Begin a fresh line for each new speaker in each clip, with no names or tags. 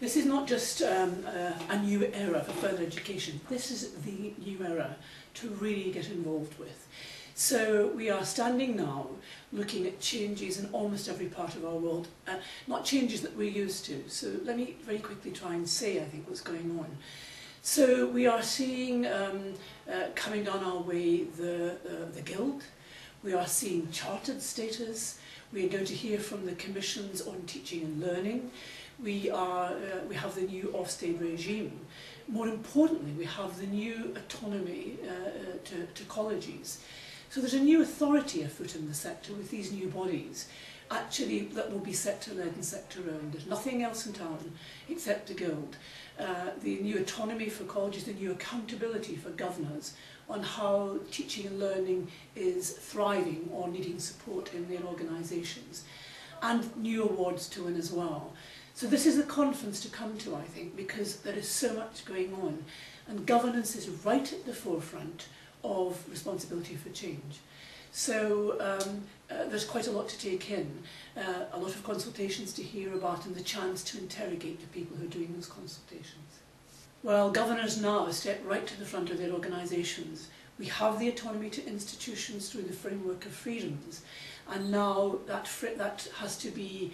This is not just a new era for further education. This is the new era to really get involved with. So we are standing now looking at changes in almost every part of our world, not changes that we're used to. So let me very quickly try and say, I think, what's going on. So we are seeing coming down our way the Guild. We are seeing chartered status. We are going to hear from the commissions on teaching and learning. We have the new Ofsted regime. More importantly, we have the new autonomy to colleges. So there's a new authority afoot in the sector with these new bodies, actually, that will be sector-led and sector-owned. There's nothing else in town except the Guild. The new autonomy for colleges, the new accountability for governors on how teaching and learning is thriving or needing support in their organisations, and new awards to win as well. So this is a conference to come to, I think, because there is so much going on, and governance is right at the forefront of responsibility for change. So there's quite a lot to take in, a lot of consultations to hear about, and the chance to interrogate the people who are doing those consultations. Well, governors now step right to the front of their organisations. We have the autonomy to institutions through the framework of freedoms, and now that has to be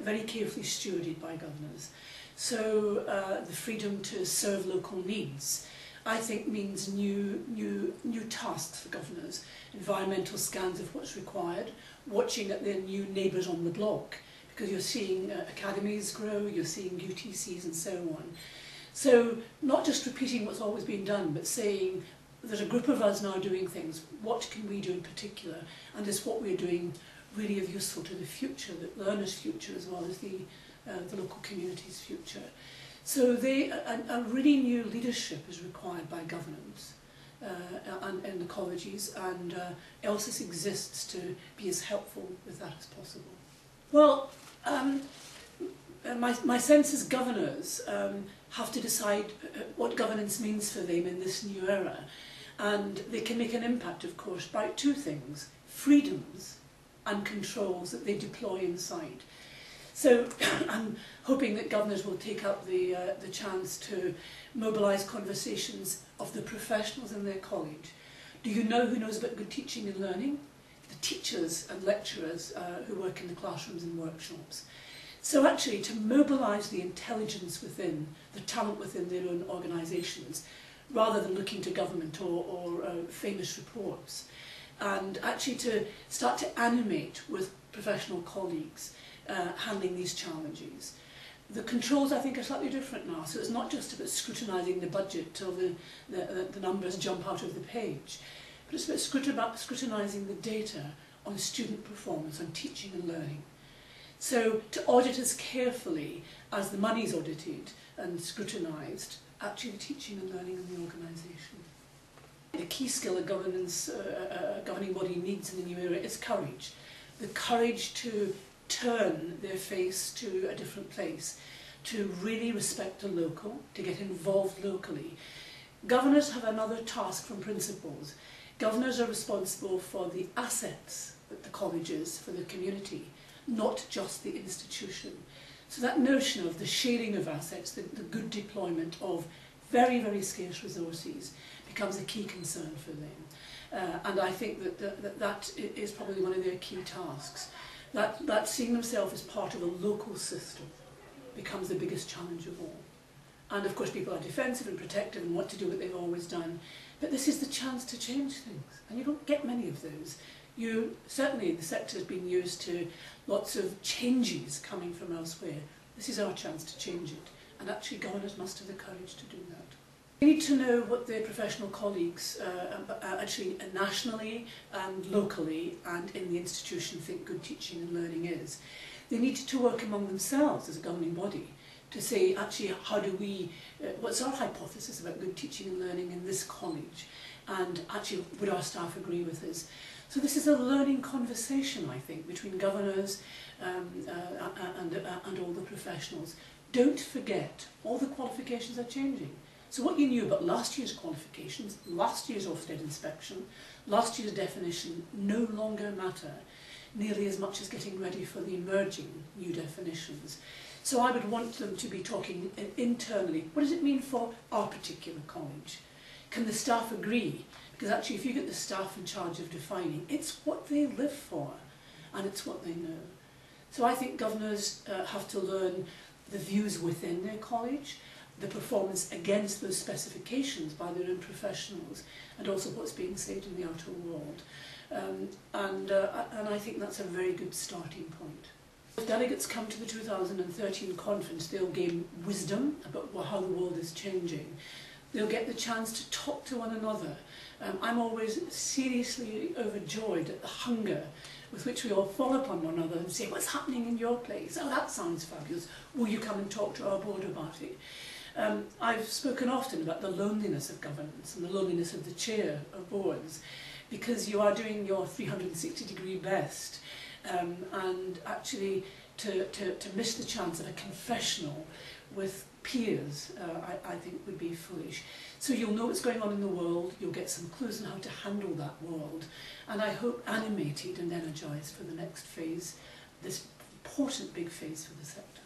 very carefully stewarded by governors. So the freedom to serve local needs, I think, means new tasks for governors. Environmental scans of what's required, watching at their new neighbours on the block, because you're seeing academies grow, you're seeing UTCs and so on. So not just repeating what's always been done, but saying there's a group of us now doing things, what can we do in particular, and is what we're doing really of useful to the future, the learners' future as well as the local community's future. So a really new leadership is required by governance and in the colleges, and ELSIS exists to be as helpful with that as possible. Well, my sense is governors have to decide what governance means for them in this new era, and they can make an impact, of course, by two things: freedoms and controls that they deploy inside. So I'm hoping that governors will take up the chance to mobilise conversations of the professionals in their college. Do you know who knows about good teaching and learning? The teachers and lecturers who work in the classrooms and workshops. So actually to mobilise the intelligence within, the talent within their own organisations, rather than looking to government or famous reports, and actually to start to animate with professional colleagues handling these challenges. The controls, I think, are slightly different now, so it's not just about scrutinising the budget till the numbers jump out of the page, but it's about scrutinising the data on student performance, on teaching and learning. So to audit as carefully as the money's audited and scrutinised, actually the teaching and learning in the organisation. The key skill a governing body needs in the new era is courage. The courage to turn their face to a different place, to really respect the local, to get involved locally. Governors have another task from principals. Governors are responsible for the assets that the college is for the community, not just the institution. So that notion of the sharing of assets, the good deployment of very, very scarce resources becomes a key concern for them. And I think that is probably one of their key tasks. That seeing themselves as part of a local system becomes the biggest challenge of all. And of course people are defensive and protective and want to do what they've always done. But this is the chance to change things, and you don't get many of those. Certainly the sector has been used to lots of changes coming from elsewhere. This is our chance to change it, and actually governors must have the courage to do that. They need to know what their professional colleagues, actually nationally and locally and in the institution, think good teaching and learning is. They need to work among themselves as a governing body to say, actually, how do we, what's our hypothesis about good teaching and learning in this college? And actually, would our staff agree with us? So this is a learning conversation, I think, between governors and all the professionals. Don't forget, all the qualifications are changing. So what you knew about last year's qualifications, last year's Ofsted inspection, last year's definition no longer matter nearly as much as getting ready for the emerging new definitions. So I would want them to be talking internally. What does it mean for our particular college? Can the staff agree? Because actually if you get the staff in charge of defining, it's what they live for and it's what they know. So I think governors have to learn the views within their college, the performance against those specifications by their own professionals, and also what's being said in the outer world. And I think that's a very good starting point. If delegates come to the 2013 conference, they'll gain wisdom about how the world is changing. They'll get the chance to talk to one another. I'm always seriously overjoyed at the hunger with which we all fall upon one another and say, what's happening in your place? Oh, that sounds fabulous. Will you come and talk to our board about it? I've spoken often about the loneliness of governance and the loneliness of the chair of boards, because you are doing your 360-degree best, and actually to miss the chance of a confessional with peers, I think would be foolish. So you'll know what's going on in the world, you'll get some clues on how to handle that world, and I hope animated and energised for the next phase, this important big phase for the sector.